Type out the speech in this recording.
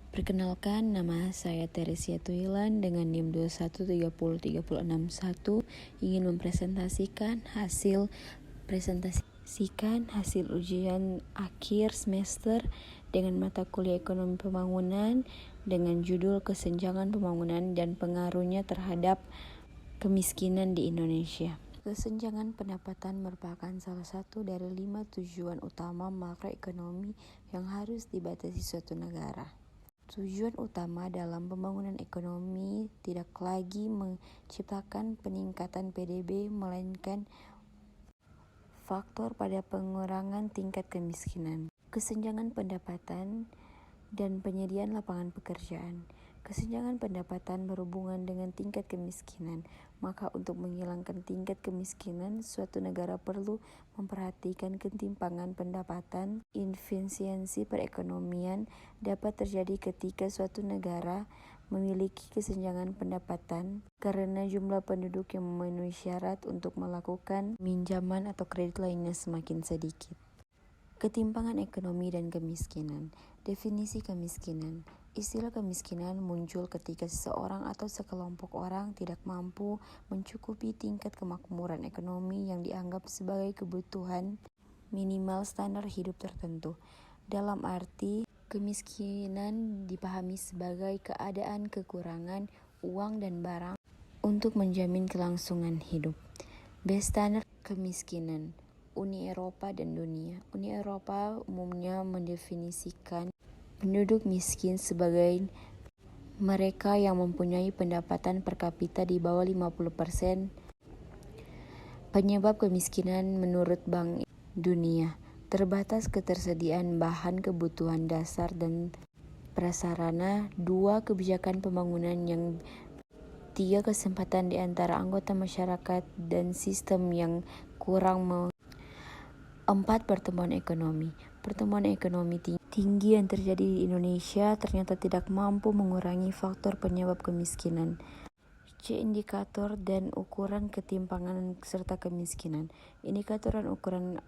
Perkenalkan, nama saya Teresia Tuilan dengan NIM 21303061 ingin mempresentasikan hasil ujian akhir semester dengan mata kuliah Ekonomi Pembangunan dengan judul Kesenjangan Pembangunan dan Pengaruhnya Terhadap Kemiskinan di Indonesia. Kesenjangan pendapatan merupakan salah satu dari 5 tujuan utama makroekonomi yang harus dibatasi suatu negara. Tujuan utama dalam pembangunan ekonomi tidak lagi menciptakan peningkatan PDB, melainkan faktor pada pengurangan tingkat kemiskinan, kesenjangan pendapatan, dan penyediaan lapangan pekerjaan. Kesenjangan pendapatan berhubungan dengan tingkat kemiskinan, maka untuk menghilangkan tingkat kemiskinan, suatu negara perlu memperhatikan ketimpangan pendapatan. Efisiensi perekonomian dapat terjadi ketika suatu negara memiliki kesenjangan pendapatan karena jumlah penduduk yang memenuhi syarat untuk melakukan pinjaman atau kredit lainnya semakin sedikit. Ketimpangan ekonomi dan kemiskinan. Definisi kemiskinan. Istilah kemiskinan muncul ketika seseorang atau sekelompok orang tidak mampu mencukupi tingkat kemakmuran ekonomi yang dianggap sebagai kebutuhan minimal standar hidup tertentu. Dalam arti, kemiskinan dipahami sebagai keadaan kekurangan uang dan barang untuk menjamin kelangsungan hidup. Standar kemiskinan Uni Eropa dan dunia. Uni Eropa umumnya mendefinisikan penduduk miskin sebagai mereka yang mempunyai pendapatan per kapita di bawah 50%. Penyebab kemiskinan menurut Bank Dunia, terbatas ketersediaan bahan kebutuhan dasar dan prasarana. 2. Kebijakan pembangunan yang 3. Kesempatan di antara anggota masyarakat dan sistem yang kurang 4. Pertumbuhan ekonomi. Pertumbuhan ekonomi tinggi yang terjadi di Indonesia ternyata tidak mampu mengurangi faktor penyebab kemiskinan. C. Indikator dan ukuran ketimpangan serta kemiskinan. Indikator dan ukuran